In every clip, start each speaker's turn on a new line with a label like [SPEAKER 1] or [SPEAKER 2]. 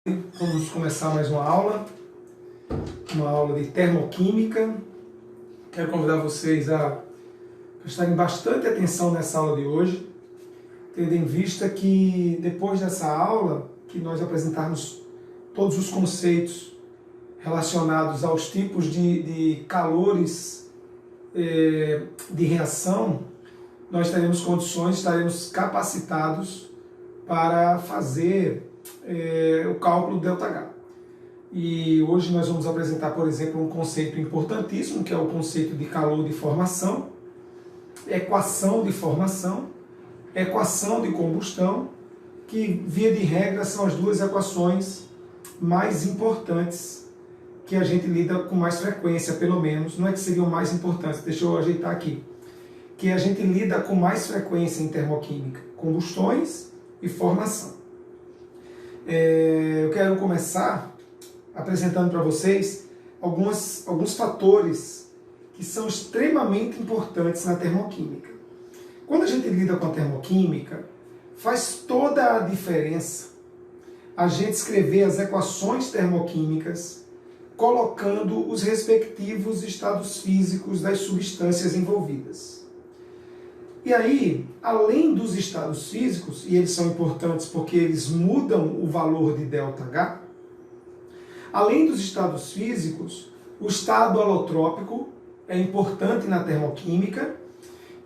[SPEAKER 1] Vamos começar mais uma aula de termoquímica. Quero convidar vocês a prestarem bastante atenção nessa aula de hoje, tendo em vista que depois dessa aula, que nós apresentarmos todos os conceitos relacionados aos tipos de calores de reação, nós teremos condições, estaremos capacitados para fazer o cálculo do ΔH. E hoje nós vamos apresentar, por exemplo, um conceito importantíssimo, que é o conceito de calor de formação, equação de formação, equação de combustão, que, via de regra, são as duas equações mais importantes que a gente lida com mais frequência, pelo menos. Não é que seriam mais importantes, deixa eu ajeitar aqui. Que a gente lida com mais frequência em termoquímica: combustões e formação. Eu quero começar apresentando para vocês alguns fatores que são extremamente importantes na termoquímica. Quando a gente lida com a termoquímica, faz toda a diferença a gente escrever as equações termoquímicas colocando os respectivos estados físicos das substâncias envolvidas. E aí, além dos estados físicos, e eles são importantes porque eles mudam o valor de ΔH, além dos estados físicos, o estado alotrópico é importante na termoquímica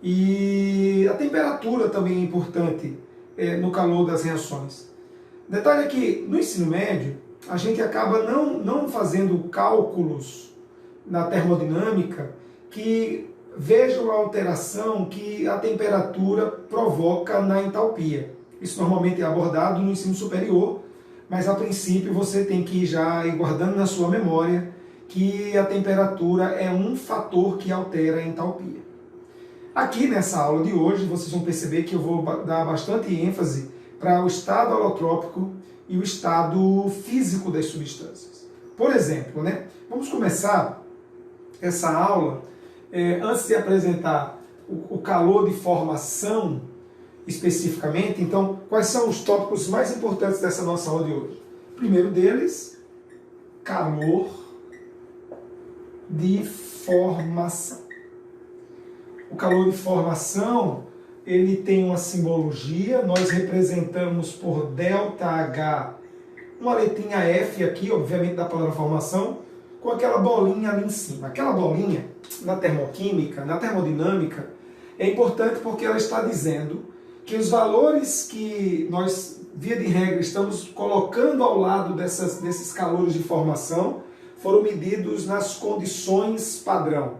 [SPEAKER 1] e a temperatura também é importante no calor das reações. Detalhe é que no ensino médio, a gente acaba não fazendo cálculos na termodinâmica que vejam a alteração que a temperatura provoca na entalpia. Isso normalmente é abordado no ensino superior, mas a princípio você tem que ir já ir guardando na sua memória que a temperatura é um fator que altera a entalpia. Aqui nessa aula de hoje vocês vão perceber que eu vou dar bastante ênfase para o estado alotrópico e o estado físico das substâncias. Por exemplo, vamos começar essa aula antes de apresentar o calor de formação especificamente. Então, quais são os tópicos mais importantes dessa nossa aula de hoje? O primeiro deles, calor de formação. O calor de formação, ele tem uma simbologia. Nós representamos por ΔH uma letrinha F aqui, obviamente da palavra formação, com aquela bolinha ali em cima. Aquela bolinha, na termoquímica, na termodinâmica, é importante porque ela está dizendo que os valores que nós, via de regra, estamos colocando ao lado desses calores de formação foram medidos nas condições padrão.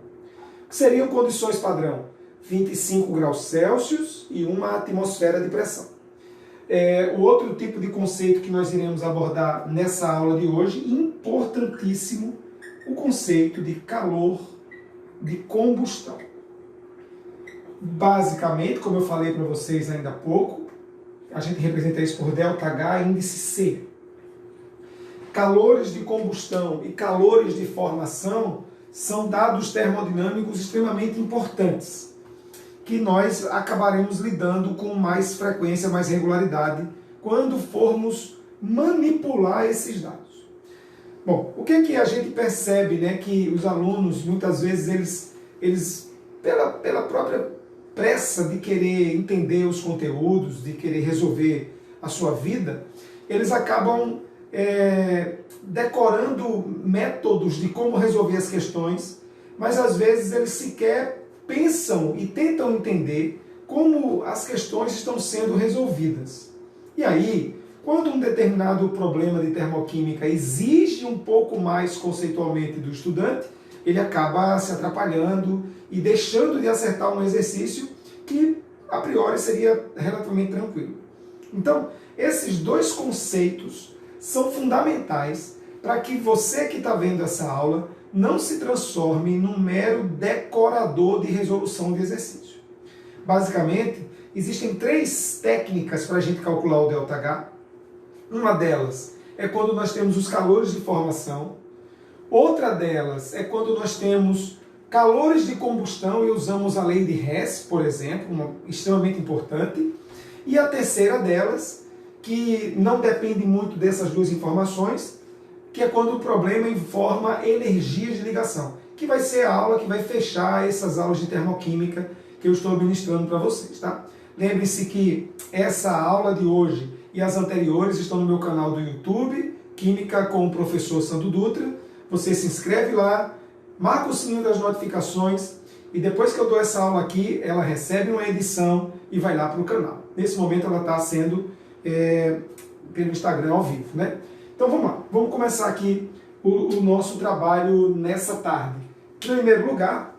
[SPEAKER 1] O que seriam condições padrão? 25 graus Celsius e uma atmosfera de pressão. O outro tipo de conceito que nós iremos abordar nessa aula de hoje, importantíssimo, o conceito de calor de combustão. Basicamente, como eu falei para vocês ainda há pouco, a gente representa isso por ΔH índice C. Calores de combustão e calores de formação são dados termodinâmicos extremamente importantes, que nós acabaremos lidando com mais frequência, mais regularidade, quando formos manipular esses dados. Bom, o que é que a gente percebe, que os alunos, muitas vezes, eles pela própria pressa de querer entender os conteúdos, de querer resolver a sua vida, eles acabam decorando métodos de como resolver as questões, mas às vezes eles sequer pensam e tentam entender como as questões estão sendo resolvidas. E aí, quando um determinado problema de termoquímica exige um pouco mais conceitualmente do estudante, ele acaba se atrapalhando e deixando de acertar um exercício que, a priori, seria relativamente tranquilo. Então, esses dois conceitos são fundamentais para que você que está vendo essa aula não se transforme num mero decorador de resolução de exercício. Basicamente, existem 3 técnicas para a gente calcular o ΔH. Uma delas é quando nós temos os calores de formação. Outra delas é quando nós temos calores de combustão e usamos a lei de Hess, por exemplo, extremamente importante. E a terceira delas, que não depende muito dessas duas informações, que é quando o problema informa energia de ligação, que vai ser a aula que vai fechar essas aulas de termoquímica que eu estou ministrando para vocês, tá? Lembre-se que essa aula de hoje e as anteriores estão no meu canal do YouTube, Química com o Professor Sandro Dutra. Você se inscreve lá, marca o sininho das notificações e depois que eu dou essa aula aqui, ela recebe uma edição e vai lá para o canal. Nesse momento ela está sendo pelo Instagram ao vivo, né? Então vamos lá, vamos começar aqui o nosso trabalho nessa tarde. Em primeiro lugar,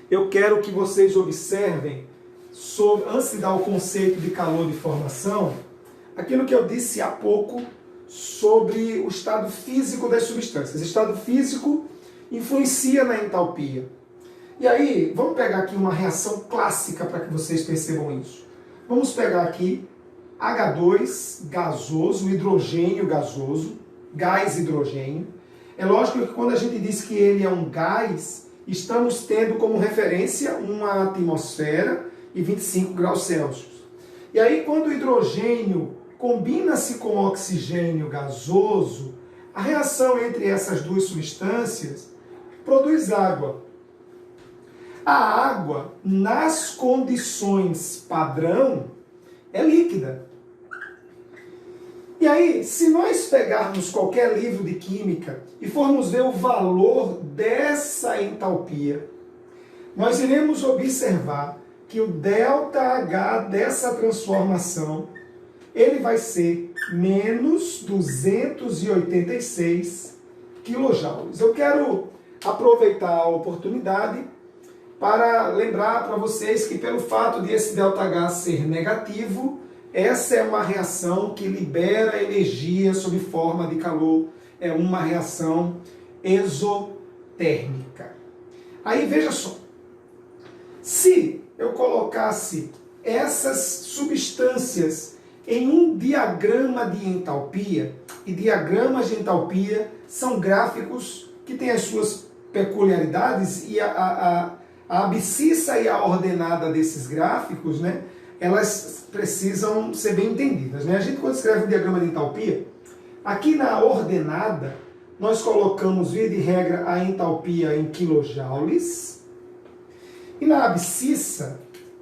[SPEAKER 1] eu quero que vocês observem, antes de dar o conceito de calor de formação, aquilo que eu disse há pouco sobre o estado físico das substâncias. O estado físico influencia na entalpia. E aí, vamos pegar aqui uma reação clássica para que vocês percebam isso. Vamos pegar aqui H2 gasoso, hidrogênio gasoso, gás hidrogênio. É lógico que quando a gente diz que ele é um gás, estamos tendo como referência uma atmosfera e 25 graus Celsius. E aí, quando o hidrogênio combina-se com o oxigênio gasoso, a reação entre essas duas substâncias produz água. A água, nas condições padrão, é líquida. E aí, se nós pegarmos qualquer livro de química e formos ver o valor dessa entalpia, nós iremos observar que o ΔH dessa transformação, ele vai ser menos 286 kJ. Eu quero aproveitar a oportunidade para lembrar para vocês que pelo fato de esse ΔH ser negativo, essa é uma reação que libera energia sob forma de calor. É uma reação exotérmica. Aí veja só, se eu colocasse essas substâncias em um diagrama de entalpia, e diagramas de entalpia são gráficos que têm as suas peculiaridades, e a abscissa e a ordenada desses gráficos, né, elas precisam ser bem entendidas, né? A gente, quando escreve um diagrama de entalpia, aqui na ordenada, nós colocamos, via de regra, a entalpia em quilojoules, e na abscissa,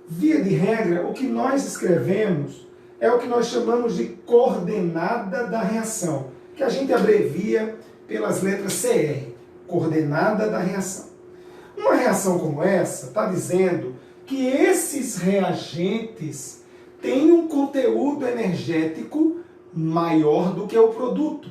[SPEAKER 1] via de regra, o que nós escrevemos é o que nós chamamos de coordenada da reação, que a gente abrevia pelas letras CR, coordenada da reação. Uma reação como essa está dizendo que esses reagentes têm um conteúdo energético maior do que o produto.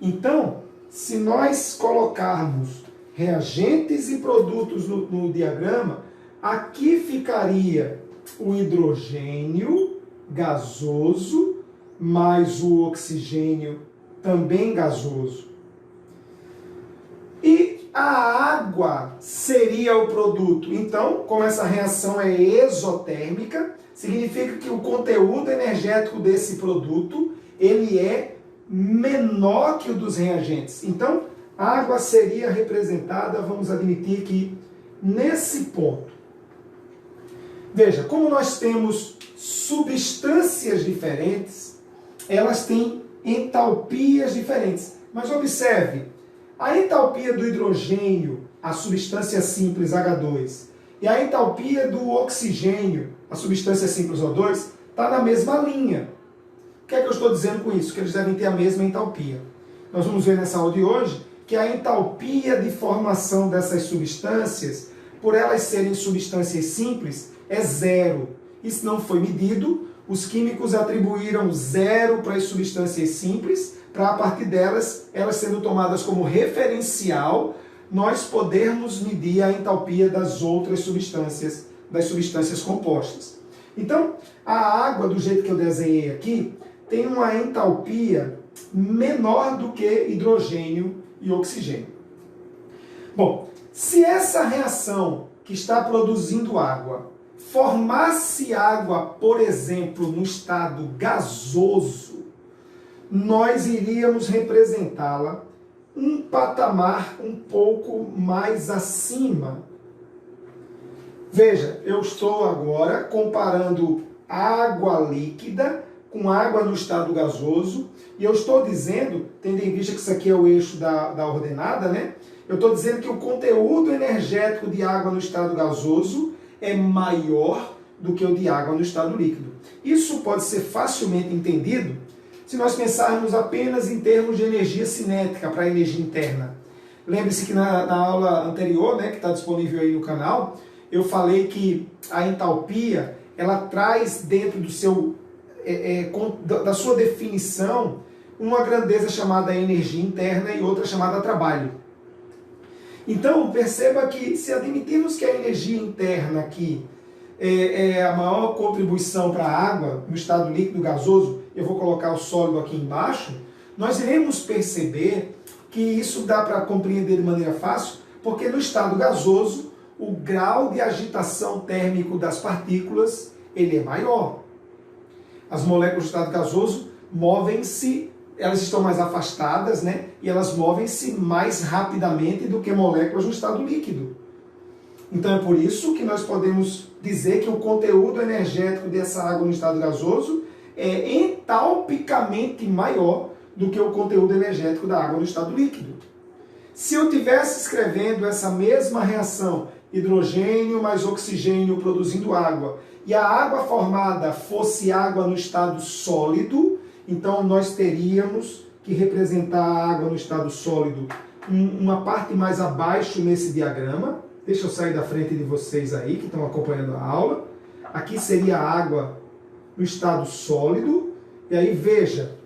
[SPEAKER 1] Então, se nós colocarmos reagentes e produtos no diagrama, aqui ficaria o hidrogênio gasoso mais o oxigênio também gasoso. E a água seria o produto. Então, como essa reação é exotérmica, significa que o conteúdo energético desse produto, ele é menor que o dos reagentes. Então, a água seria representada, vamos admitir que nesse ponto. Veja, como nós temos substâncias diferentes, elas têm entalpias diferentes. Mas observe, a entalpia do hidrogênio, a substância simples H2, e a entalpia do oxigênio, a substância simples O2, está na mesma linha. O que é que eu estou dizendo com isso? Que eles devem ter a mesma entalpia. Nós vamos ver nessa aula de hoje que a entalpia de formação dessas substâncias, por elas serem substâncias simples, é zero. Isso não foi medido, os químicos atribuíram zero para as substâncias simples, para a partir delas, elas sendo tomadas como referencial, nós podermos medir a entalpia das outras substâncias, das substâncias compostas. Então, a água, do jeito que eu desenhei aqui, tem uma entalpia menor do que hidrogênio e oxigênio. Bom, se essa reação que está produzindo água formasse água, por exemplo, no estado gasoso, nós iríamos representá-la um patamar um pouco mais acima. Veja, eu estou agora comparando água líquida com água no estado gasoso, e eu estou dizendo, tendo em vista que isso aqui é o eixo da ordenada, né? Eu estou dizendo que o conteúdo energético de água no estado gasoso é maior do que o de água no estado líquido. Isso pode ser facilmente entendido se nós pensarmos apenas em termos de energia cinética para a energia interna. Lembre-se que na aula anterior, né, que está disponível aí no canal, eu falei que a entalpia, ela traz dentro do seu, da sua definição uma grandeza chamada energia interna e outra chamada trabalho. Então, perceba que se admitirmos que a energia interna aqui é a maior contribuição para a água, no estado líquido gasoso, eu vou colocar o sólido aqui embaixo, nós iremos perceber que isso dá para compreender de maneira fácil, porque no estado gasoso, o grau de agitação térmico das partículas ele é maior. As moléculas do estado gasoso movem-se, elas estão mais afastadas, né? E elas movem-se mais rapidamente do que moléculas no estado líquido. Então é por isso que nós podemos dizer que o conteúdo energético dessa água no estado gasoso é entalpicamente maior do que o conteúdo energético da água no estado líquido. Se eu estivesse escrevendo essa mesma reação, hidrogênio mais oxigênio produzindo água, e a água formada fosse água no estado sólido, então nós teríamos que representar a água no estado sólido uma parte mais abaixo nesse diagrama. Deixa eu sair da frente de vocês aí que estão acompanhando a aula. Aqui seria a água no estado sólido. E aí veja,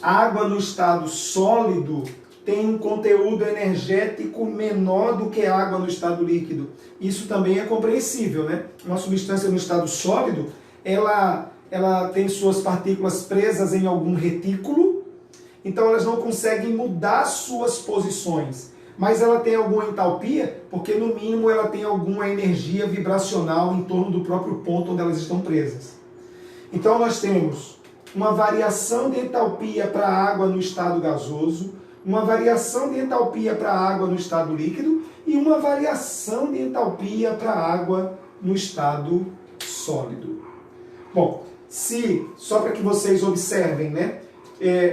[SPEAKER 1] água no estado sólido tem um conteúdo energético menor do que água no estado líquido. Isso também é compreensível, né? Uma substância no estado sólido, ela tem suas partículas presas em algum retículo, então elas não conseguem mudar suas posições. Mas ela tem alguma entalpia, porque no mínimo ela tem alguma energia vibracional em torno do próprio ponto onde elas estão presas. Então nós temos uma variação de entalpia para a água no estado gasoso, uma variação de entalpia para a água no estado líquido e uma variação de entalpia para a água no estado sólido. Bom, só para que vocês observem, né?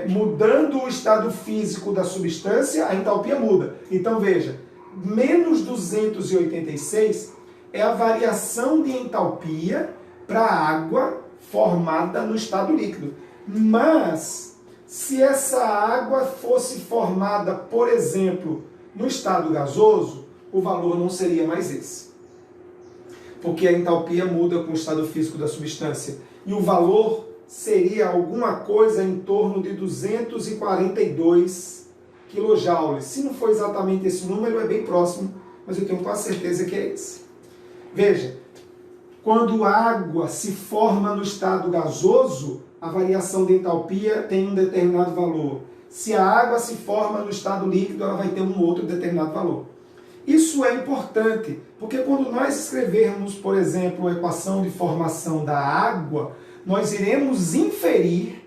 [SPEAKER 1] Mudando o estado físico da substância, a entalpia muda. Então veja, menos 286 é a variação de entalpia para a água formada no estado líquido. Mas, se essa água fosse formada, por exemplo, no estado gasoso, o valor não seria mais esse. Porque a entalpia muda com o estado físico da substância. E o valor seria alguma coisa em torno de 242 kJ. Se não for exatamente esse número, é bem próximo, mas eu tenho quase certeza que é esse. Veja, quando a água se forma no estado gasoso, a variação de entalpia tem um determinado valor. Se a água se forma no estado líquido, ela vai ter um outro determinado valor. Isso é importante, porque quando nós escrevermos, por exemplo, a equação de formação da água, nós iremos inferir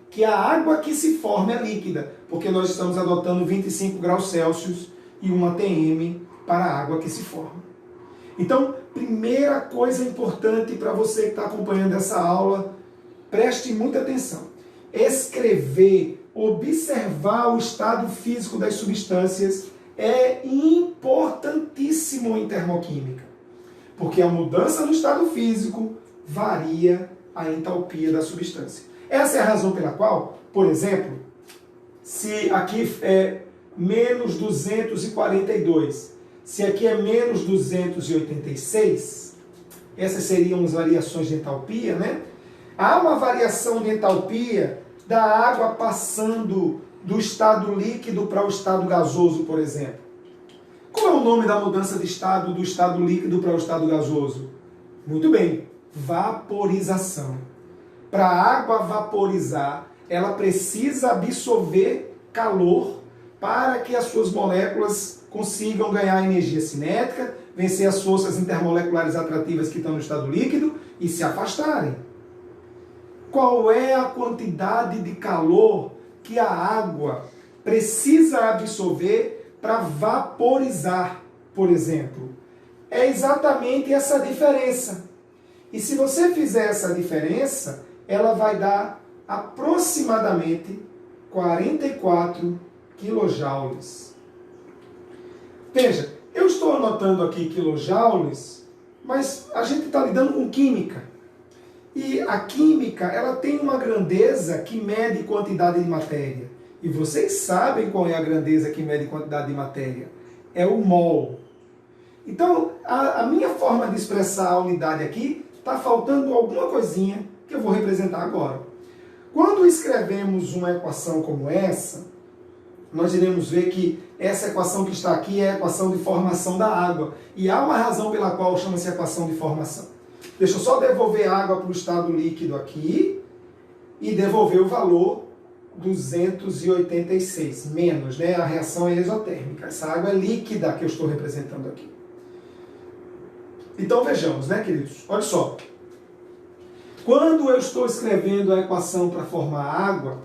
[SPEAKER 1] que a água que se forma é líquida, porque nós estamos adotando 25 graus Celsius e 1 atm para a água que se forma. Então, primeira coisa importante para você que está acompanhando essa aula, preste muita atenção. Escrever, observar o estado físico das substâncias é importantíssimo em termoquímica, porque a mudança no estado físico varia a entalpia da substância. Essa é a razão pela qual, por exemplo, se aqui é menos 242, se aqui é menos 286, essas seriam as variações de entalpia, né? Há uma variação de entalpia da água passando do estado líquido para o estado gasoso, por exemplo. Qual é o nome da mudança de estado do estado líquido para o estado gasoso? Muito bem, vaporização. Para a água vaporizar, ela precisa absorver calor para que as suas moléculas consigam ganhar energia cinética, vencer as forças intermoleculares atrativas que estão no estado líquido e se afastarem. Qual é a quantidade de calor que a água precisa absorver para vaporizar, por exemplo? É exatamente essa diferença. E se você fizer essa diferença, ela vai dar aproximadamente 44 quilojoules. Veja, eu estou anotando aqui quilojoules, mas a gente está lidando com química. E a química, ela tem uma grandeza que mede quantidade de matéria. E vocês sabem qual é a grandeza que mede quantidade de matéria. É o mol. Então, a minha forma de expressar a unidade aqui, está faltando alguma coisinha que eu vou representar agora. Quando escrevemos uma equação como essa, nós iremos ver que essa equação que está aqui é a equação de formação da água. E há uma razão pela qual chama-se equação de formação. Deixa eu só devolver a água para o estado líquido aqui e devolver o valor 286, menos, né? A reação é exotérmica. Essa água é líquida que eu estou representando aqui. Então vejamos, né, queridos? Olha só. Quando eu estou escrevendo a equação para formar água,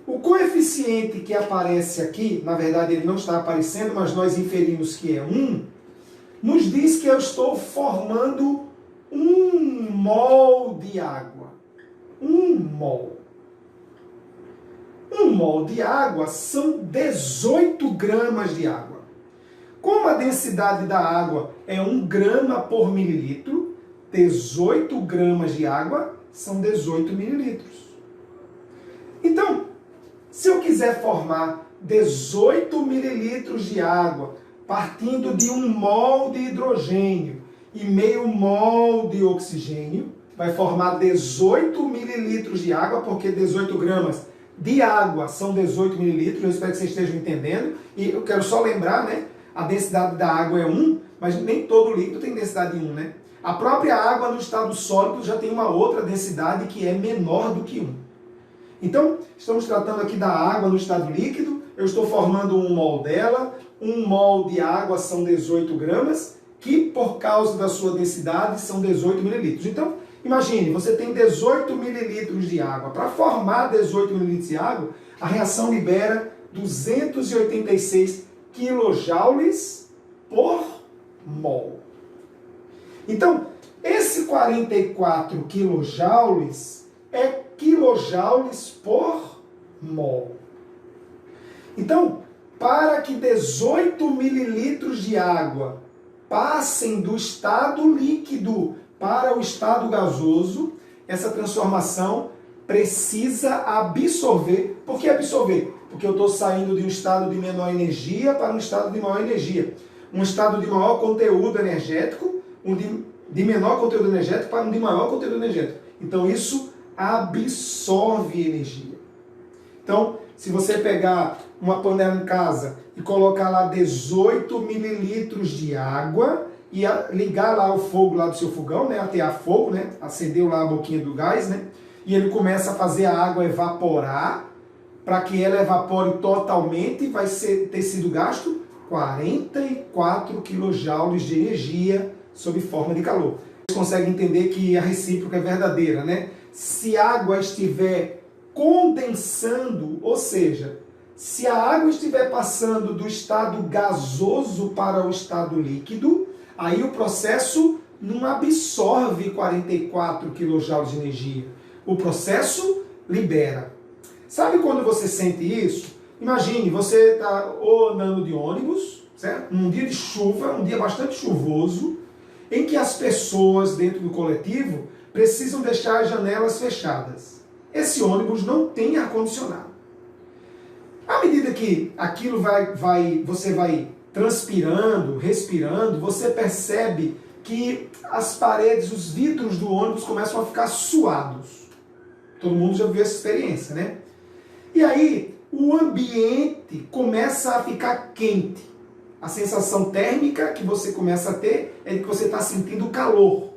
[SPEAKER 1] o coeficiente que aparece aqui, na verdade ele não está aparecendo, mas nós inferimos que é 1, nos diz que eu estou formando 1 mol de água. 1 mol. 1 mol de água são 18 gramas de água. Como a densidade da água é 1 grama por mililitro, 18 gramas de água são 18 mililitros. Então, se eu quiser formar 18 mililitros de água, partindo de 1 mol de hidrogênio e meio mol de oxigênio, vai formar 18 mililitros de água, porque 18 gramas de água são 18 mililitros, eu espero que vocês estejam entendendo. E eu quero só lembrar, né, a densidade da água é 1, mas nem todo líquido tem densidade 1, né? A própria água no estado sólido já tem uma outra densidade que é menor do que 1. Então, estamos tratando aqui da água no estado líquido, eu estou formando 1 mol dela, 1 mol de água são 18 gramas, que por causa da sua densidade são 18 mililitros. Então, imagine, você tem 18 mililitros de água. Para formar 18 mililitros de água, a reação libera 286 quilojoules por mol. Então, esse 44 quilojoules é quilojoules por mol. Então, para que 18 mililitros de água passem do estado líquido para o estado gasoso, essa transformação precisa absorver. Por que absorver? Porque eu estou saindo de um estado de menor energia para um estado de maior energia. Um estado de maior conteúdo energético, de menor conteúdo energético para um de maior conteúdo energético. Então isso absorve energia. Então, se você pegar uma panela em casa e colocar lá 18 mililitros de água e ligar lá o fogo lá do seu fogão, né, atear fogo, né, acendeu lá a boquinha do gás, né, e ele começa a fazer a água evaporar, para que ela evapore totalmente, vai ter sido gasto 44 quilojoules de energia sob forma de calor. Vocês conseguem entender que a recíproca é verdadeira, né? Se a água estiver condensando, ou seja, se a água estiver passando do estado gasoso para o estado líquido, aí o processo não absorve 44 kJ de energia. O processo libera. Sabe quando você sente isso? Imagine, você está andando de ônibus, certo? Num dia de chuva, um dia bastante chuvoso, em que as pessoas dentro do coletivo precisam deixar as janelas fechadas. Esse ônibus não tem ar-condicionado. À medida que aquilo você vai transpirando, respirando, você percebe que as paredes, os vidros do ônibus começam a ficar suados. Todo mundo já viu essa experiência, né? E aí, o ambiente começa a ficar quente. A sensação térmica que você começa a ter é de que você está sentindo calor.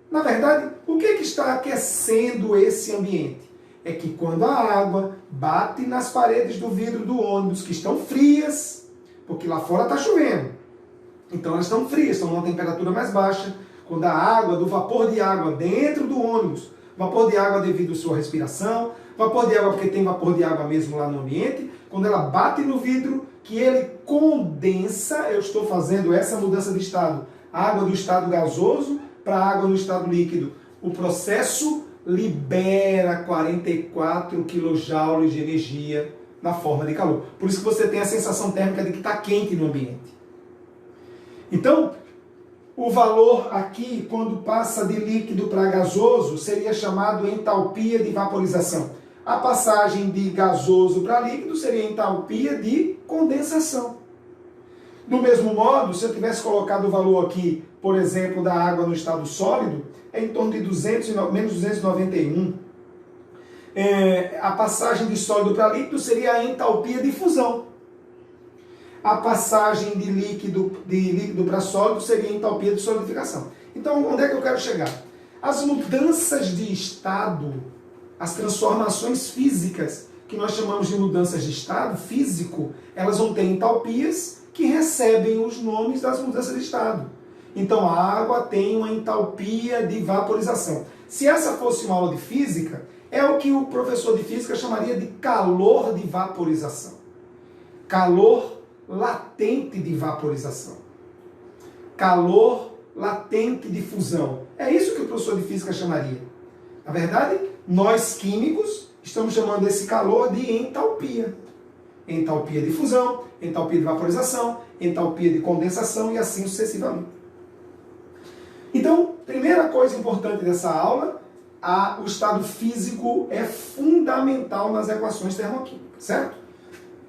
[SPEAKER 1] Na verdade, o que está aquecendo esse ambiente? É que quando a água bate nas paredes do vidro do ônibus, que estão frias, porque lá fora está chovendo, então elas estão frias, estão numa temperatura mais baixa, quando a água, do vapor de água dentro do ônibus, vapor de água devido à sua respiração, vapor de água porque tem vapor de água mesmo lá no ambiente, quando ela bate no vidro, que ele condensa, eu estou fazendo essa mudança de estado, água do estado gasoso para água no estado líquido. O processo libera 44 kJ de energia na forma de calor. Por isso que você tem a sensação térmica de que está quente no ambiente. Então, o valor aqui, quando passa de líquido para gasoso, seria chamado entalpia de vaporização. A passagem de gasoso para líquido seria entalpia de condensação. Do mesmo modo, se eu tivesse colocado o valor aqui, por exemplo, da água no estado sólido, é em torno de menos 291. A passagem de sólido para líquido seria a entalpia de fusão. A passagem de líquido para sólido seria a entalpia de solidificação. Então, onde é que eu quero chegar? As mudanças de estado, as transformações físicas, que nós chamamos de mudanças de estado físico, elas vão ter entalpias que recebem os nomes das mudanças de estado. Então, a água tem uma entalpia de vaporização. Se essa fosse uma aula de física, é o que o professor de física chamaria de calor de vaporização. Calor latente de vaporização. Calor latente de fusão. É isso que o professor de física chamaria. Na verdade, nós químicos estamos chamando esse calor de entalpia. Entalpia de fusão, entalpia de vaporização, entalpia de condensação e assim sucessivamente. Então, primeira coisa importante dessa aula, o estado físico é fundamental nas equações termoquímicas, certo?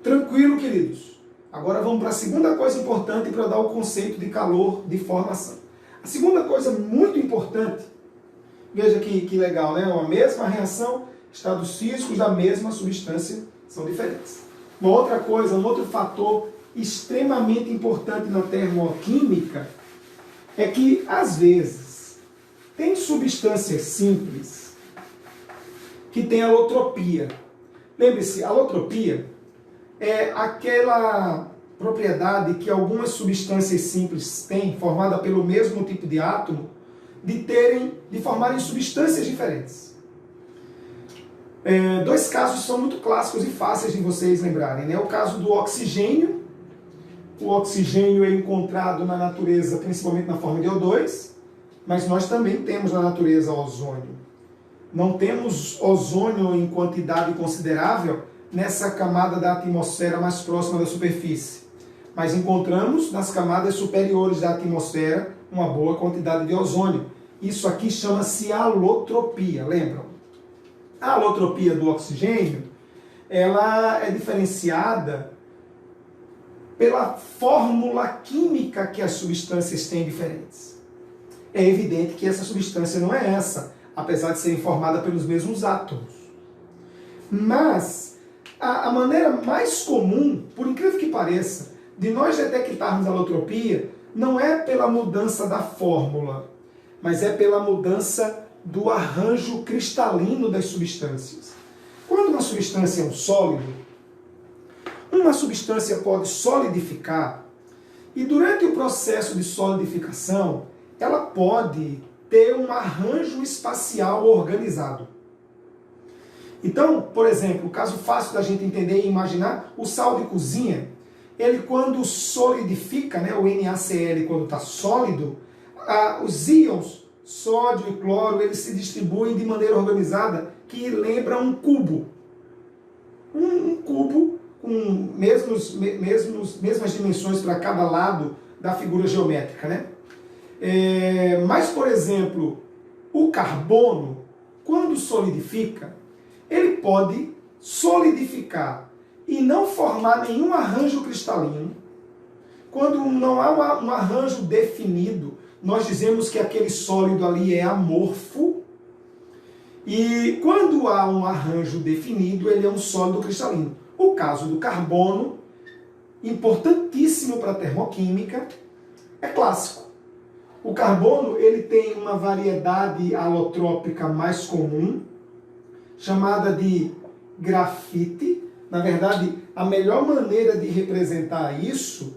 [SPEAKER 1] Tranquilo, queridos? Agora vamos para a segunda coisa importante para dar o conceito de calor de formação. A segunda coisa muito importante, veja que legal, né? A mesma reação, estados físicos da mesma substância são diferentes. Uma outra coisa, um outro fator extremamente importante na termoquímica é que, às vezes, tem substâncias simples que têm alotropia. Lembre-se, alotropia é aquela propriedade que algumas substâncias simples têm, formada pelo mesmo tipo de átomo, de formarem substâncias diferentes. Dois casos são muito clássicos e fáceis de vocês lembrarem, né? O caso do oxigênio. O oxigênio é encontrado na natureza, principalmente na forma de O2, mas nós também temos na natureza ozônio. Não temos ozônio em quantidade considerável nessa camada da atmosfera mais próxima da superfície, mas encontramos nas camadas superiores da atmosfera uma boa quantidade de ozônio. Isso aqui chama-se alotropia, lembram? A alotropia do oxigênio, ela é diferenciada pela fórmula química que as substâncias têm diferentes. É evidente que essa substância não é essa, apesar de serem formadas pelos mesmos átomos. Mas a maneira mais comum, por incrível que pareça, de nós detectarmos a alotropia não é pela mudança da fórmula, mas é pela mudança do arranjo cristalino das substâncias. Quando uma substância é um sólido, uma substância pode solidificar e durante o processo de solidificação ela pode ter um arranjo espacial organizado. Então, por exemplo, o caso fácil da gente entender e imaginar, o sal de cozinha, ele quando solidifica, né, o NaCl quando está sólido, os íons sódio e cloro eles se distribuem de maneira organizada que lembra um cubo. Um cubo com mesmas dimensões para cada lado da figura geométrica, né? Mas, por exemplo, o carbono, quando solidifica, ele pode solidificar e não formar nenhum arranjo cristalino. Quando não há um arranjo definido, nós dizemos que aquele sólido ali é amorfo. E quando há um arranjo definido, ele é um sólido cristalino. O caso do carbono, importantíssimo para a termoquímica, é clássico. O carbono ele tem uma variedade alotrópica mais comum, chamada de grafite. Na verdade, a melhor maneira de representar isso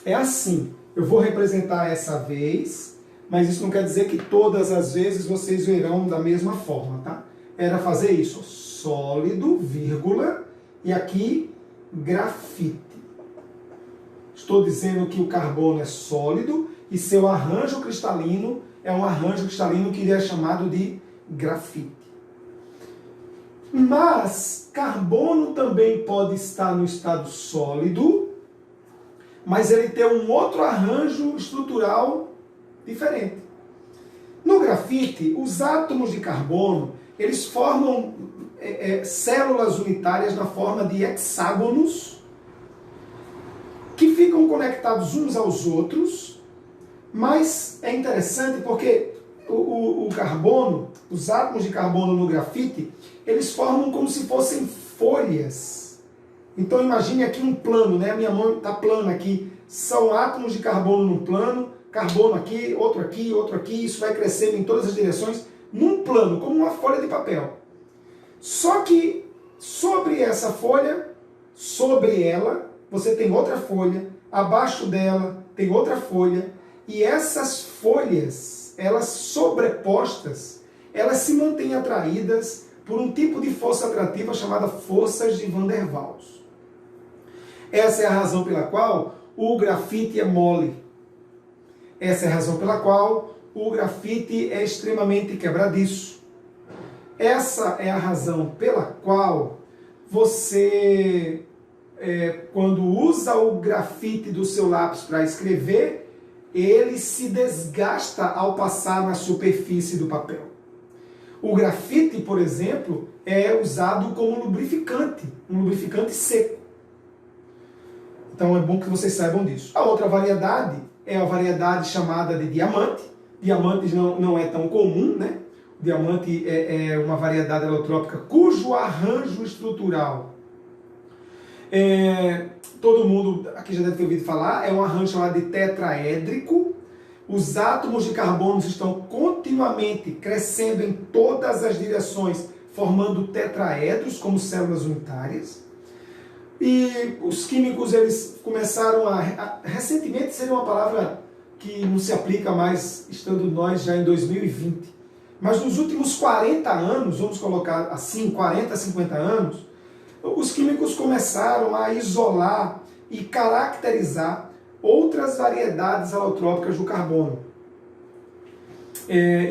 [SPEAKER 1] é assim. Eu vou representar essa vez, mas isso não quer dizer que todas as vezes vocês verão da mesma forma, tá? Era fazer isso, sólido, vírgula, e aqui, grafite. Estou dizendo que o carbono é sólido e seu arranjo cristalino é um arranjo cristalino que é chamado de grafite. Mas carbono também pode estar no estado sólido, mas ele tem um outro arranjo estrutural diferente. No grafite, os átomos de carbono, eles formam células unitárias na forma de hexágonos que ficam conectados uns aos outros, mas é interessante porque o carbono, os átomos de carbono no grafite, eles formam como se fossem folhas. Então imagine aqui um plano, né? A minha mão está plana aqui. São átomos de carbono no plano, carbono aqui, outro aqui, isso vai crescendo em todas as direções, num plano, como uma folha de papel. Só que sobre essa folha, sobre ela, você tem outra folha, abaixo dela tem outra folha, e essas folhas, elas sobrepostas, elas se mantêm atraídas por um tipo de força atrativa chamada forças de Van der Waals. Essa é a razão pela qual o grafite é mole. Essa é a razão pela qual o grafite é extremamente quebradiço. Essa é a razão pela qual você, quando usa o grafite do seu lápis para escrever, ele se desgasta ao passar na superfície do papel. O grafite, por exemplo, é usado como lubrificante, um lubrificante seco. Então é bom que vocês saibam disso. A outra variedade é a variedade chamada de diamante. Diamante não é tão comum, né? O diamante é uma variedade alotrópica cujo arranjo estrutural, todo mundo aqui já deve ter ouvido falar, é um arranjo chamado de tetraédrico. Os átomos de carbono estão continuamente crescendo em todas as direções, formando tetraedros como células unitárias. E os químicos, eles começaram recentemente, seria uma palavra que não se aplica mais, estando nós já em 2020. Mas nos últimos 40 anos, vamos colocar assim, 40, 50 anos, os químicos começaram a isolar e caracterizar outras variedades alotrópicas do carbono.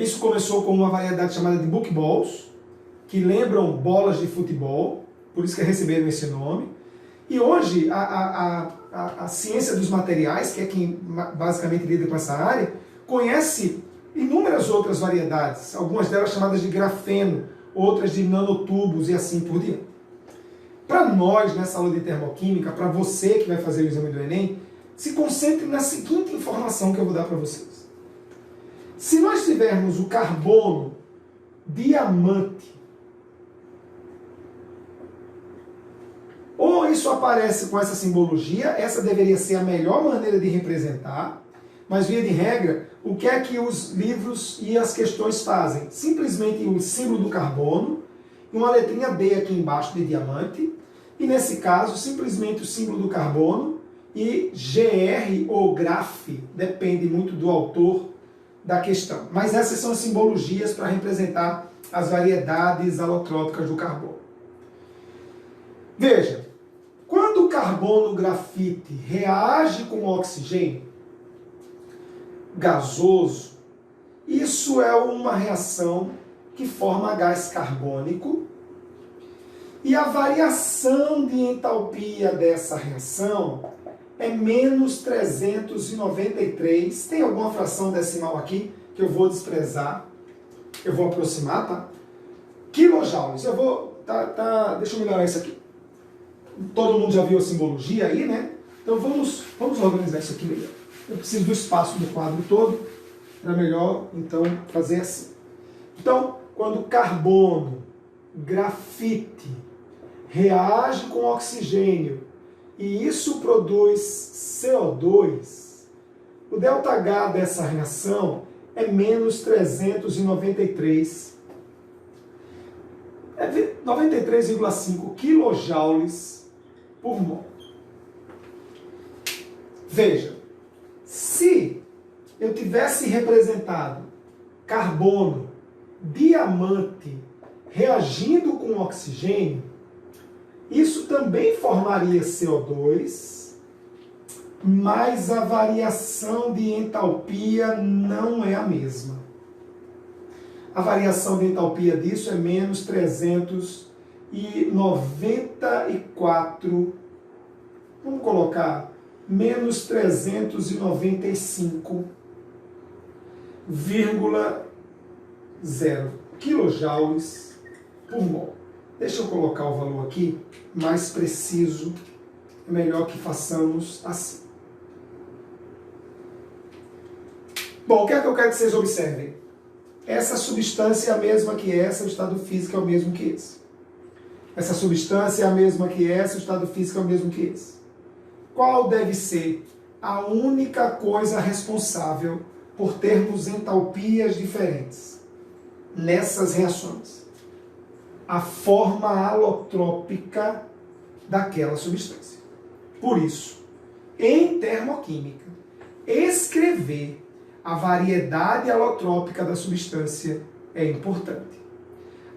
[SPEAKER 1] Isso começou com uma variedade chamada de buckballs, que lembram bolas de futebol, por isso que receberam esse nome. E hoje a ciência dos materiais, que é quem basicamente lida com essa área, conhece inúmeras outras variedades, algumas delas chamadas de grafeno, outras de nanotubos e assim por diante. Para nós, nessa aula de termoquímica, para você que vai fazer o exame do Enem, se concentre na seguinte informação que eu vou dar para vocês. Se nós tivermos o carbono diamante, ou isso aparece com essa simbologia, essa deveria ser a melhor maneira de representar, mas via de regra, o que é que os livros e as questões fazem? Simplesmente o símbolo do carbono, uma letrinha D aqui embaixo de diamante, e nesse caso, simplesmente o símbolo do carbono, e GR ou graf, depende muito do autor da questão. Mas essas são as simbologias para representar as variedades alotrópicas do carbono. Veja, quando o carbono grafite reage com o oxigênio gasoso, isso é uma reação que forma gás carbônico, e a variação de entalpia dessa reação é menos 393. Tem alguma fração decimal aqui que eu vou desprezar, eu vou aproximar, tá? Kilojoules. Eu vou... deixa eu melhorar isso aqui. Todo mundo já viu a simbologia aí, né? Então vamos organizar isso aqui melhor. Eu preciso do espaço do quadro todo, era melhor então fazer assim. Então, quando carbono, grafite, reage com oxigênio e isso produz CO2, o ΔH dessa reação é menos 393. É 93,5 quilojoules por mol. Veja, se eu tivesse representado carbono, diamante, reagindo com oxigênio, isso também formaria CO2, mas a variação de entalpia não é a mesma. A variação de entalpia disso é menos 393. 394, vamos colocar, menos 395,0 quilojoules por mol. Deixa eu colocar o valor aqui, mais preciso, é melhor que façamos assim. Bom, o que é que eu quero que vocês observem? Essa substância é a mesma que essa, o estado físico é o mesmo que esse. Essa substância é a mesma que essa, o estado físico é o mesmo que esse. Qual deve ser a única coisa responsável por termos entalpias diferentes nessas reações? A forma alotrópica daquela substância. Por isso, em termoquímica, escrever a variedade alotrópica da substância é importante.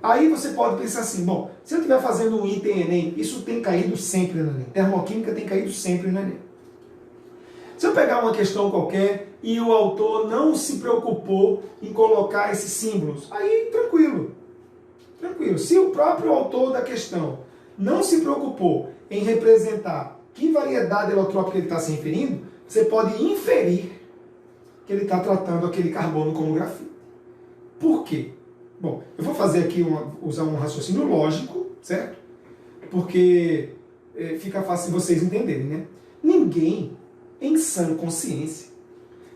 [SPEAKER 1] Aí você pode pensar assim, bom, se eu estiver fazendo um item Enem, isso tem caído sempre no Enem. Termoquímica tem caído sempre no Enem. Se eu pegar uma questão qualquer e o autor não se preocupou em colocar esses símbolos, aí tranquilo. Tranquilo. Se o próprio autor da questão não se preocupou em representar que variedade alotrópica ele está se referindo, você pode inferir que ele está tratando aquele carbono como grafite. Por quê? Bom, eu vou fazer aqui usar um raciocínio lógico, certo? Porque fica fácil vocês entenderem, né? Ninguém, em sã consciência,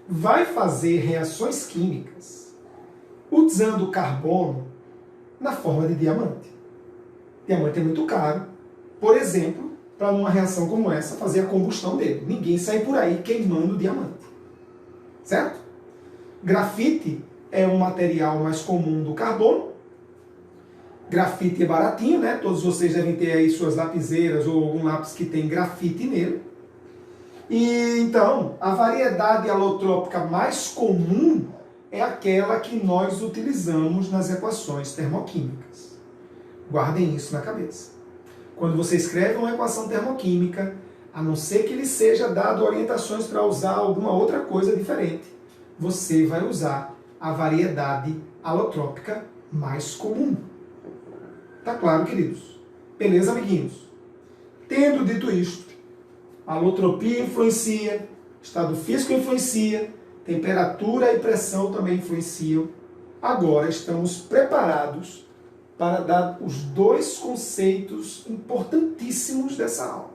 [SPEAKER 1] vai fazer reações químicas usando carbono na forma de diamante. Diamante é muito caro. Por exemplo, para numa reação como essa, fazer a combustão dele. Ninguém sai por aí queimando diamante. Certo? Grafite é um material mais comum do carbono. Grafite é baratinho, né? Todos vocês devem ter aí suas lapiseiras ou algum lápis que tem grafite nele. E então, a variedade alotrópica mais comum é aquela que nós utilizamos nas equações termoquímicas. Guardem isso na cabeça. Quando você escreve uma equação termoquímica, a não ser que lhe seja dado orientações para usar alguma outra coisa diferente, você vai usar a variedade alotrópica mais comum. Tá claro, queridos? Beleza, amiguinhos? Tendo dito isto, a alotropia influencia, estado físico influencia, temperatura e pressão também influenciam. Agora estamos preparados para dar os dois conceitos importantíssimos dessa aula.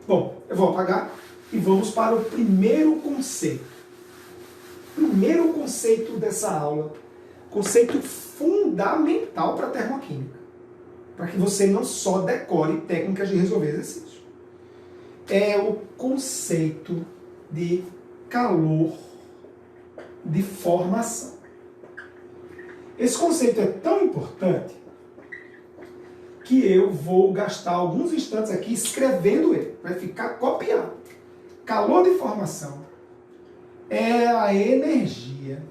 [SPEAKER 1] Bom, eu vou apagar e vamos para o primeiro conceito. Primeiro conceito dessa aula, conceito fundamental para a termoquímica, para que você não só decore técnicas de resolver exercícios. É o conceito de calor de formação. Esse conceito é tão importante que eu vou gastar alguns instantes aqui escrevendo ele. Vai ficar copiado. Calor de formação é a energia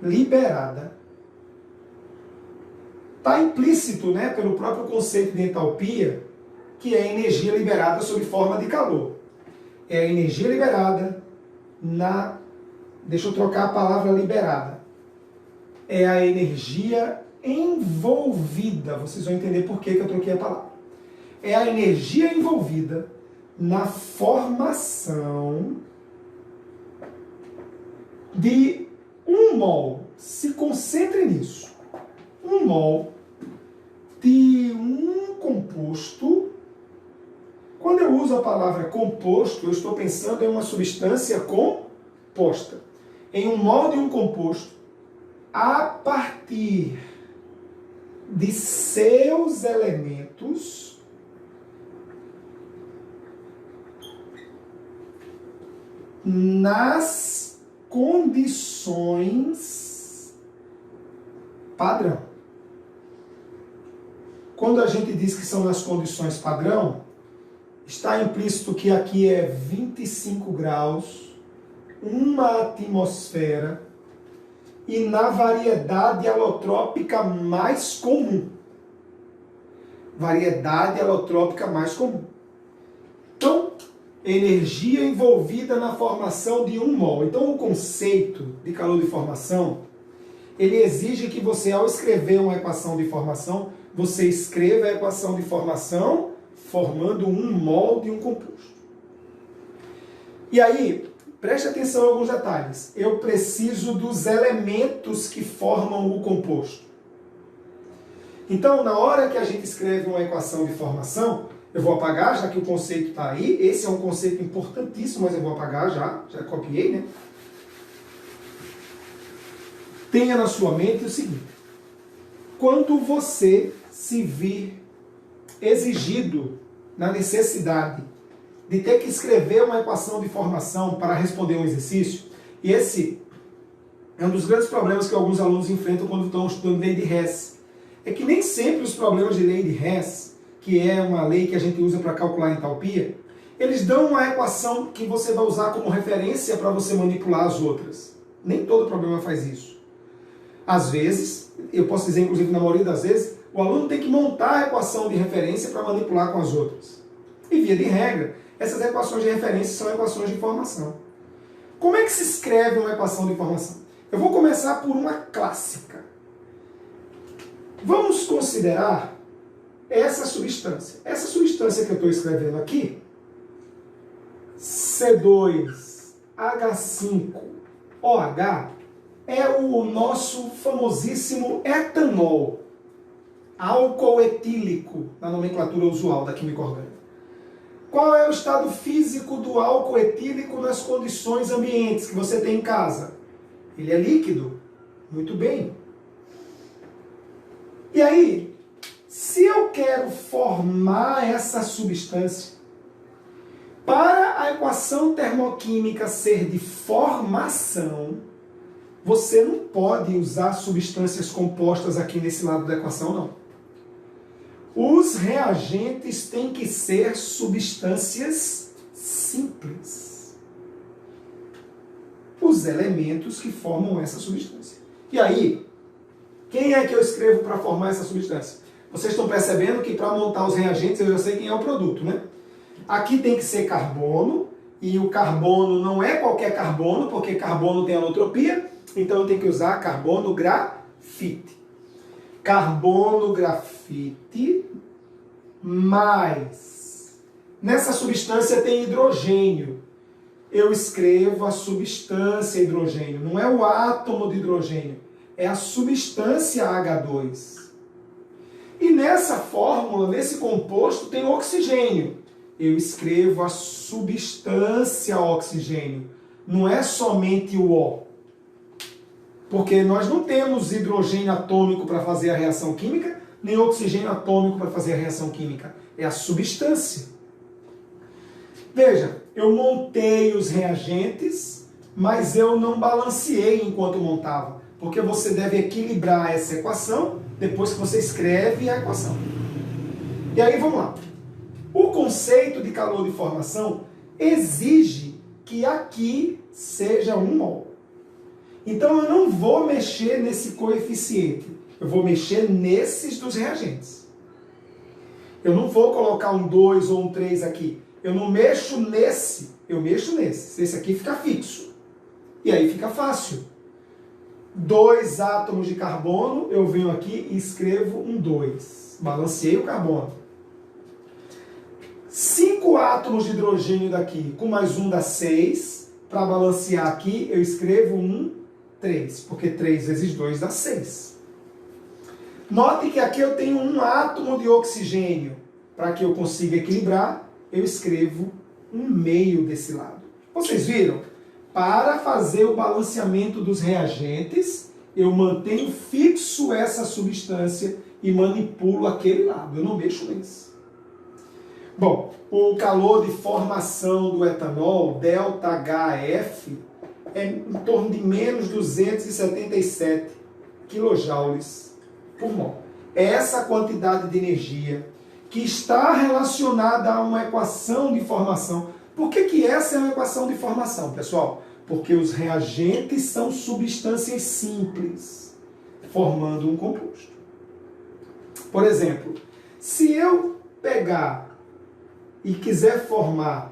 [SPEAKER 1] liberada. Está implícito, né, pelo próprio conceito de entalpia, que é a energia liberada sob forma de calor. É a energia liberada na... Deixa eu trocar a palavra liberada. É a energia envolvida. Vocês vão entender por que eu troquei a palavra. É a energia envolvida na formação de 1 mol. Se concentre nisso. 1 mol de um composto. Quando eu uso a palavra composto, eu estou pensando em uma substância composta. Em 1 mol de um composto, a partir de seus elementos nas condições padrão. Quando a gente diz que são nas condições padrão, está implícito que aqui é 25 graus, uma atmosfera e na variedade alotrópica mais comum. Variedade alotrópica mais comum. Então, energia envolvida na formação de 1 mol. Então, o conceito de calor de formação ele exige que você, ao escrever uma equação de formação, você escreva a equação de formação formando um mol de um composto. E aí, preste atenção em alguns detalhes. Eu preciso dos elementos que formam o composto. Então, na hora que a gente escreve uma equação de formação, eu vou apagar, já que o conceito está aí. Esse é um conceito importantíssimo, mas eu vou apagar já copiei, né? Tenha na sua mente o seguinte: quando você se vir exigido na necessidade de ter que escrever uma equação de formação para responder um exercício, e esse é um dos grandes problemas que alguns alunos enfrentam quando estão estudando lei de Hess, é que nem sempre os problemas de lei de Hess, que é uma lei que a gente usa para calcular a entalpia, eles dão uma equação que você vai usar como referência para você manipular as outras. Nem todo problema faz isso. Às vezes, eu posso dizer, inclusive na maioria das vezes, o aluno tem que montar a equação de referência para manipular com as outras. E via de regra, essas equações de referência são equações de formação. Como é que se escreve uma equação de formação? Eu vou começar por uma clássica. Vamos considerar essa substância. Essa substância que eu estou escrevendo aqui, C2H5OH, é o nosso famosíssimo etanol, álcool etílico, na nomenclatura usual da química orgânica. Qual é o estado físico do álcool etílico nas condições ambientes que você tem em casa? Ele é líquido. Muito bem. E aí, se eu quero formar essa substância, para a equação termoquímica ser de formação, você não pode usar substâncias compostas aqui nesse lado da equação, não. Os reagentes têm que ser substâncias simples. Os elementos que formam essa substância. E aí, quem é que eu escrevo para formar essa substância? Vocês estão percebendo que para montar os reagentes eu já sei quem é o produto, né? Aqui tem que ser carbono, e o carbono não é qualquer carbono, porque carbono tem alotropia, então eu tenho que usar carbono grafite. Carbono grafite mais. Nessa substância tem hidrogênio. Eu escrevo a substância hidrogênio. Não é o átomo de hidrogênio, é a substância H2. E nessa fórmula, nesse composto, tem oxigênio. Eu escrevo a substância oxigênio. Não é somente o O. Porque nós não temos hidrogênio atômico para fazer a reação química, nem oxigênio atômico para fazer a reação química. É a substância. Veja, eu montei os reagentes, mas eu não balanceei enquanto montava. Porque você deve equilibrar essa equação depois que você escreve a equação. E aí, vamos lá. O conceito de calor de formação exige que aqui seja 1 mol. Então eu não vou mexer nesse coeficiente, eu vou mexer nesses dos reagentes. Eu não vou colocar um 2 ou um 3 aqui. Eu não mexo nesse, eu mexo nesse. Esse aqui fica fixo. E aí fica fácil. 2 átomos de carbono, eu venho aqui e escrevo um 2. Balanceei o carbono. 5 átomos de hidrogênio daqui, com mais um dá 6. Para balancear aqui, eu escrevo um 3, porque 3 vezes 2 dá 6. Note que aqui eu tenho um átomo de oxigênio. Para que eu consiga equilibrar, eu escrevo um meio desse lado. Vocês viram? Para fazer o balanceamento dos reagentes, eu mantenho fixo essa substância e manipulo aquele lado. Eu não mexo nesse. Bom, o calor de formação do etanol, ΔHF, é em torno de menos 277 kJ por mol. Essa quantidade de energia que está relacionada a uma equação de formação. Por que essa é uma equação de formação, pessoal? Porque os reagentes são substâncias simples, formando um composto. Por exemplo, se eu pegar e quiser formar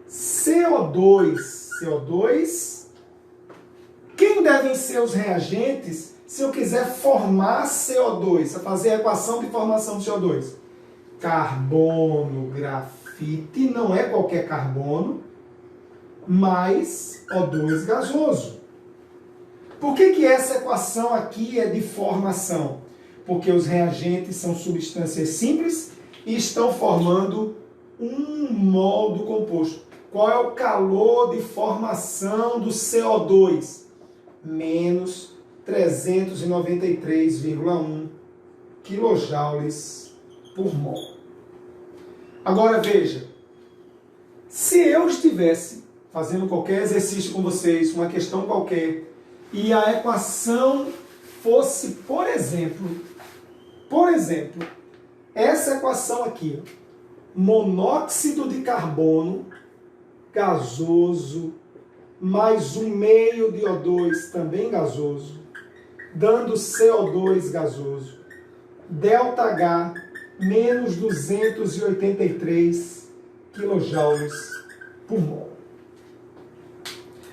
[SPEAKER 1] CO2 Quem devem ser os reagentes se eu quiser formar CO2, fazer a equação de formação de CO2? Carbono, grafite, não é qualquer carbono, mais O2 gasoso. Por que essa equação aqui é de formação? Porque os reagentes são substâncias simples e estão formando 1 mol do composto. Qual é o calor de formação do CO2? Menos 393,1 quilojoules por mol. Agora veja, se eu estivesse fazendo qualquer exercício com vocês, uma questão qualquer, e a equação fosse, por exemplo, essa equação aqui, monóxido de carbono gasoso mais 1,5 de O2 também gasoso, dando CO2 gasoso, ΔH menos 283 quilojoules por mol.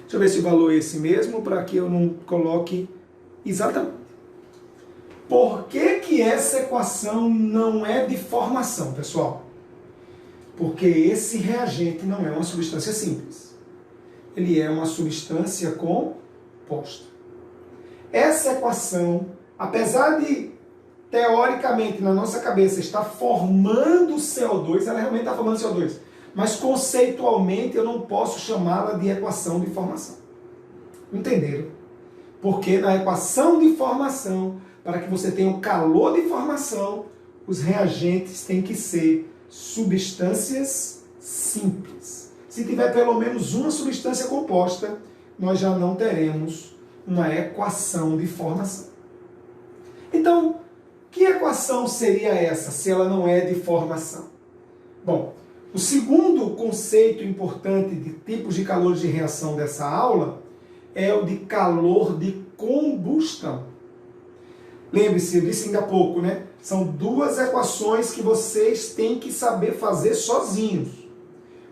[SPEAKER 1] Deixa eu ver se o valor é esse mesmo, para que eu não coloque exatamente. Por que essa equação não é de formação, pessoal? Porque esse reagente não é uma substância simples. Ele é uma substância composta. Essa equação, apesar de, teoricamente, na nossa cabeça, estar formando CO2, ela realmente está formando CO2, mas conceitualmente eu não posso chamá-la de equação de formação. Entenderam? Porque na equação de formação, para que você tenha o calor de formação, os reagentes têm que ser substâncias simples. Se tiver pelo menos uma substância composta, nós já não teremos uma equação de formação. Então, que equação seria essa, se ela não é de formação? Bom, o segundo conceito importante de tipos de calor de reação dessa aula é o de calor de combustão. Lembre-se, eu disse ainda há pouco, né? São duas equações que vocês têm que saber fazer sozinhos.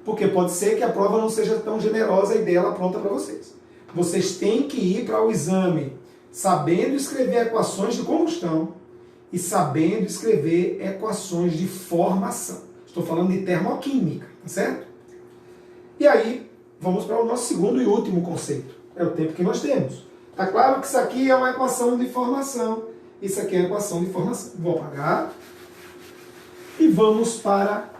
[SPEAKER 1] Porque pode ser que a prova não seja tão generosa e dela pronta para vocês. Vocês têm que ir para o exame sabendo escrever equações de combustão e sabendo escrever equações de formação. Estou falando de termoquímica, tá certo? E aí, vamos para o nosso segundo e último conceito. É o tempo que nós temos. Tá claro que isso aqui é uma equação de formação. Isso aqui é uma equação de formação. Vou apagar. E vamos para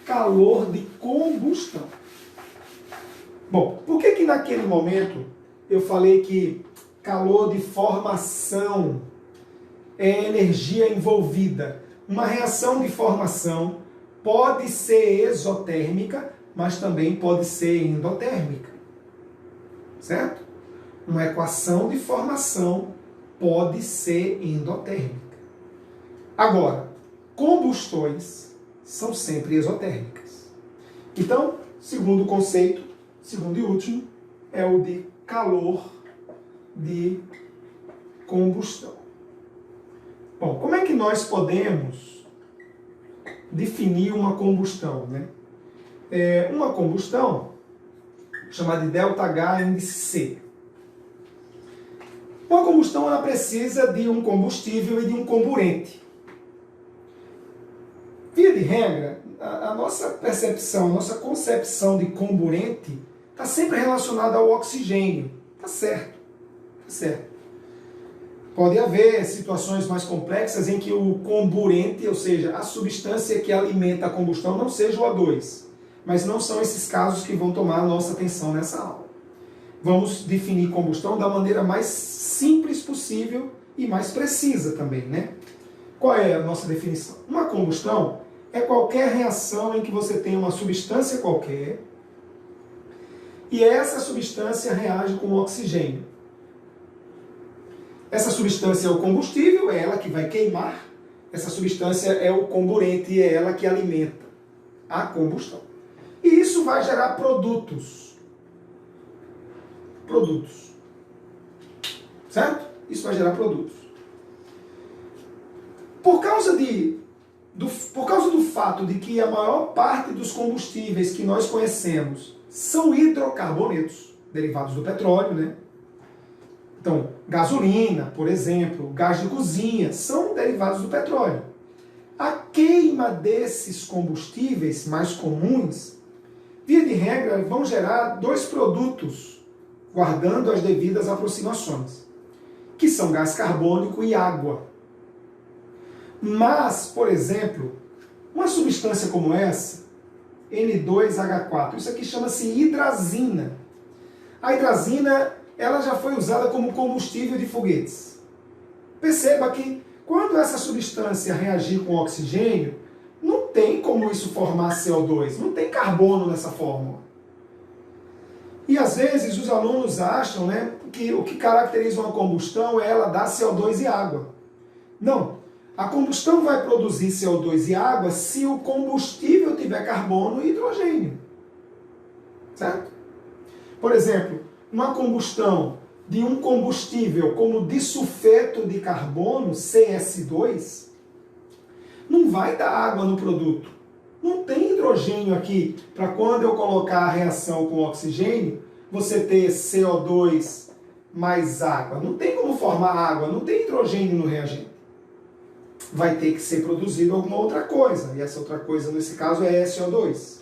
[SPEAKER 1] calor de combustão. Bom, por que naquele momento eu falei que calor de formação é energia envolvida? Uma reação de formação pode ser exotérmica, mas também pode ser endotérmica. Certo? Uma equação de formação pode ser endotérmica. Agora, combustões são sempre exotérmicas. Então, segundo conceito, segundo e último, é o de calor de combustão. Bom, como é que nós podemos definir uma combustão, né? Uma combustão, chamada de ΔH índice C. Uma combustão ela precisa de um combustível e de um comburente. Via de regra, a nossa percepção, a nossa concepção de comburente está sempre relacionada ao oxigênio. Tá certo. Tá certo. Pode haver situações mais complexas em que o comburente, ou seja, a substância que alimenta a combustão, não seja o O2. Mas não são esses casos que vão tomar a nossa atenção nessa aula. Vamos definir combustão da maneira mais simples possível e mais precisa também, né? Qual é a nossa definição? Uma combustão é qualquer reação em que você tem uma substância qualquer e essa substância reage com o oxigênio. Essa substância é o combustível, é ela que vai queimar. Essa substância é o comburente, é ela que alimenta a combustão. E isso vai gerar produtos. Certo? Isso vai gerar produtos. Por causa do fato de que a maior parte dos combustíveis que nós conhecemos são hidrocarbonetos, derivados do petróleo, né? Então, gasolina, por exemplo, gás de cozinha, são derivados do petróleo. A queima desses combustíveis mais comuns, via de regra, vão gerar dois produtos, guardando as devidas aproximações, que são gás carbônico e água. Mas, por exemplo, uma substância como essa, N2H4, isso aqui chama-se hidrazina. A hidrazina, ela já foi usada como combustível de foguetes. Perceba que quando essa substância reagir com oxigênio, não tem como isso formar CO2, não tem carbono nessa fórmula. E às vezes os alunos acham, né, que o que caracteriza uma combustão é ela dar CO2 e água. Não. A combustão vai produzir CO2 e água se o combustível tiver carbono e hidrogênio. Certo? Por exemplo, uma combustão de um combustível como disulfeto de carbono, CS2, não vai dar água no produto. Não tem hidrogênio aqui para quando eu colocar a reação com oxigênio, você ter CO2 mais água. Não tem como formar água, não tem hidrogênio no reagente. Vai ter que ser produzido alguma outra coisa, e essa outra coisa nesse caso é SO2.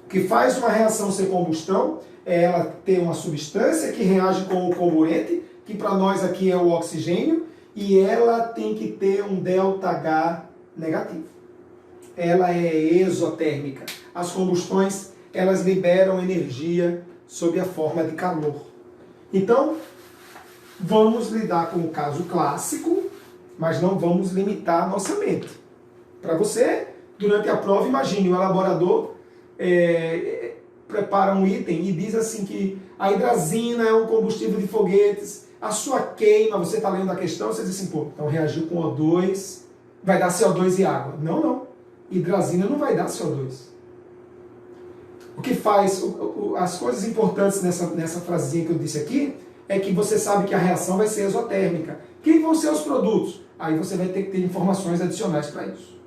[SPEAKER 1] O que faz uma reação ser combustão é ela ter uma substância que reage com o comburente, que para nós aqui é o oxigênio, e ela tem que ter um ΔH negativo. Ela é exotérmica. As combustões, elas liberam energia sob a forma de calor. Então, vamos lidar com o caso clássico, mas não vamos limitar a nossa mente. Para você, durante a prova, imagine, o elaborador prepara um item e diz assim que a hidrazina é um combustível de foguetes, a sua queima, você está lendo a questão, você diz assim, pô, então reagiu com O2, vai dar CO2 e água. Não, não. Hidrazina não vai dar CO2. O que faz, as coisas importantes nessa frasezinha que eu disse aqui, é que você sabe que a reação vai ser exotérmica. Quem vão ser os produtos? Aí você vai ter que ter informações adicionais para isso.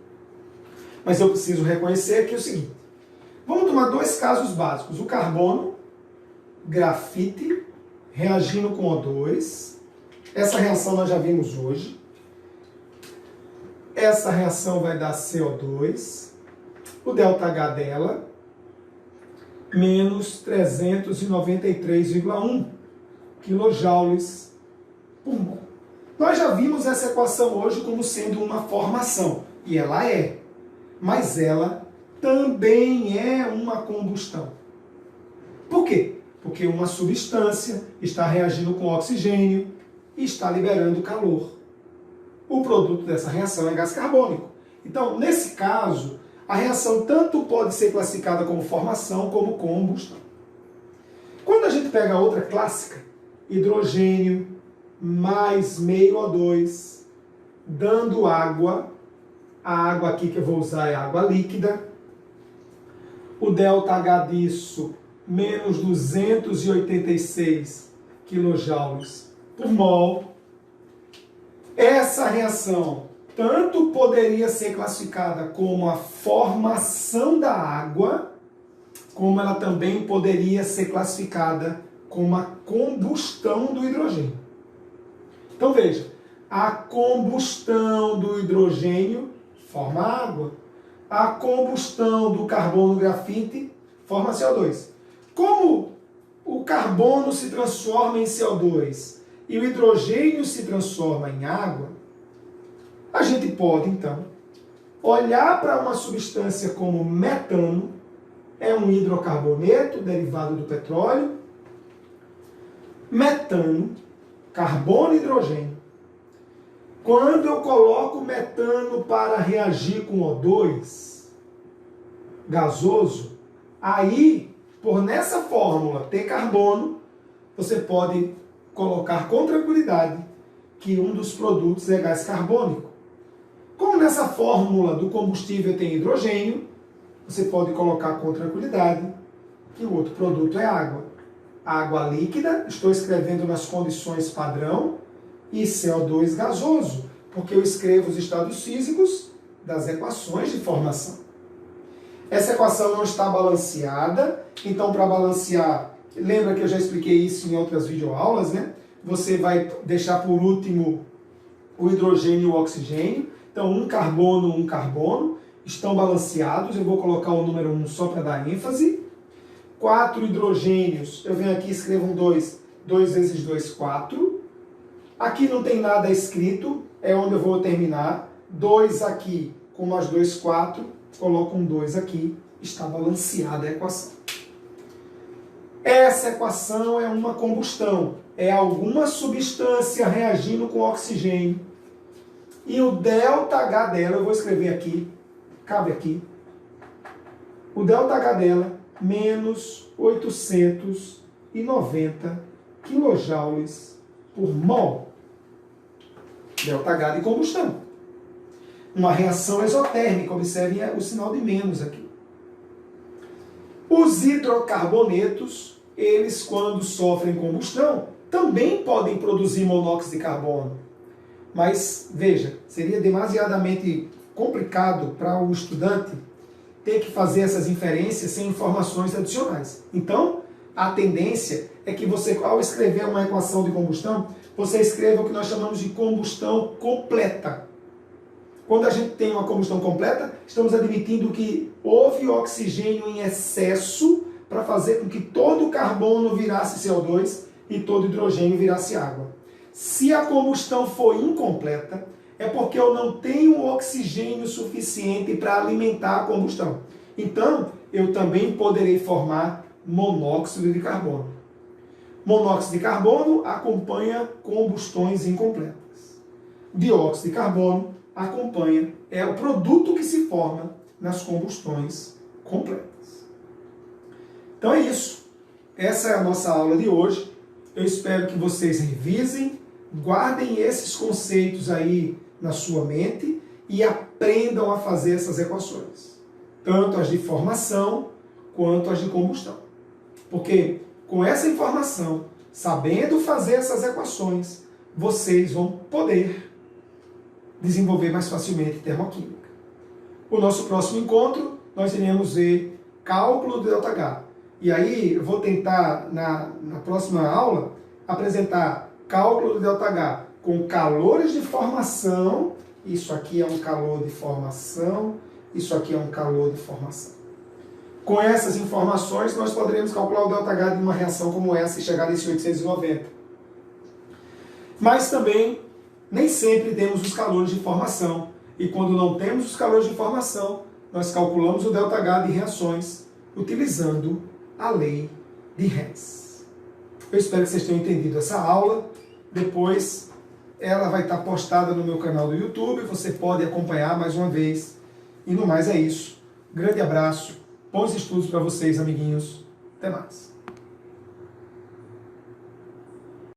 [SPEAKER 1] Mas eu preciso reconhecer aqui o seguinte. Vamos tomar dois casos básicos. O carbono, grafite, reagindo com O2. Essa reação nós já vimos hoje. Essa reação vai dar CO2. O ΔH dela, menos 393,1 quilojoules por mol. Nós já vimos essa equação hoje como sendo uma formação, e ela é, mas ela também é uma combustão. Por quê? Porque uma substância está reagindo com oxigênio e está liberando calor. O produto dessa reação é gás carbônico. Então, nesse caso, a reação tanto pode ser classificada como formação como combustão. Quando a gente pega a outra clássica, hidrogênio mais meio O2, dando água, a água aqui que eu vou usar é água líquida, o ΔH disso, menos 286 kJ por mol. Essa reação tanto poderia ser classificada como a formação da água, como ela também poderia ser classificada como a combustão do hidrogênio. Então veja, a combustão do hidrogênio forma água, a combustão do carbono grafite forma CO2. Como o carbono se transforma em CO2 e o hidrogênio se transforma em água, a gente pode, então, olhar para uma substância como metano, é um hidrocarboneto derivado do petróleo, metano, carbono e hidrogênio. Quando eu coloco metano para reagir com O2 gasoso, aí, por nessa fórmula ter carbono, você pode colocar com tranquilidade que um dos produtos é gás carbônico. Como nessa fórmula do combustível tem hidrogênio, você pode colocar com tranquilidade que o outro produto é água. Água líquida, estou escrevendo nas condições padrão, e CO2 gasoso, porque eu escrevo os estados físicos das equações de formação. Essa equação não está balanceada, então para balancear, lembra que eu já expliquei isso em outras videoaulas, né? você vai deixar por último o hidrogênio e o oxigênio. Então, um carbono, estão balanceados. Eu vou colocar o número 1 só para dar ênfase. 4 hidrogênios, eu venho aqui e escrevo um 2. 2 vezes 2, 4. Aqui não tem nada escrito, é onde eu vou terminar. 2 aqui, com mais 2, 4. Coloco um 2 aqui, está balanceada a equação. Essa equação é uma combustão. É alguma substância reagindo com oxigênio. E o ΔH dela, eu vou escrever aqui, cabe aqui. O ΔH dela, menos 890 kJ por mol. ΔH de combustão. Uma reação exotérmica, observem o sinal de menos aqui. Os hidrocarbonetos, eles quando sofrem combustão, também podem produzir monóxido de carbono. Mas, veja, seria demasiadamente complicado para o estudante ter que fazer essas inferências sem informações adicionais. Então, a tendência é que você, ao escrever uma equação de combustão, você escreva o que nós chamamos de combustão completa. Quando a gente tem uma combustão completa, estamos admitindo que houve oxigênio em excesso para fazer com que todo o carbono virasse CO2 e todo o hidrogênio virasse água. Se a combustão for incompleta, é porque eu não tenho oxigênio suficiente para alimentar a combustão. Então, eu também poderei formar monóxido de carbono. Monóxido de carbono acompanha combustões incompletas. Dióxido de carbono acompanha, é o produto que se forma nas combustões completas. Então é isso. Essa é a nossa aula de hoje. Eu espero que vocês revisem, guardem esses conceitos aí na sua mente e aprendam a fazer essas equações. Tanto as de formação quanto as de combustão. Porque com essa informação, sabendo fazer essas equações, vocês vão poder desenvolver mais facilmente termoquímica. O nosso próximo encontro, nós iremos ver cálculo do ΔH. E aí, eu vou tentar, na próxima aula, apresentar cálculo do ΔH com calores de formação. Isso aqui é um calor de formação, isso aqui é um calor de formação. Com essas informações, nós poderemos calcular o ΔH de uma reação como essa e chegar nesse 890. Mas também, nem sempre temos os calores de formação. E quando não temos os calores de formação, nós calculamos o ΔH de reações utilizando a lei de Hess. Eu espero que vocês tenham entendido essa aula. Depois, ela vai estar postada no meu canal do YouTube. Você pode acompanhar mais uma vez. E no mais é isso. Grande abraço. Bons estudos para vocês, amiguinhos. Até mais.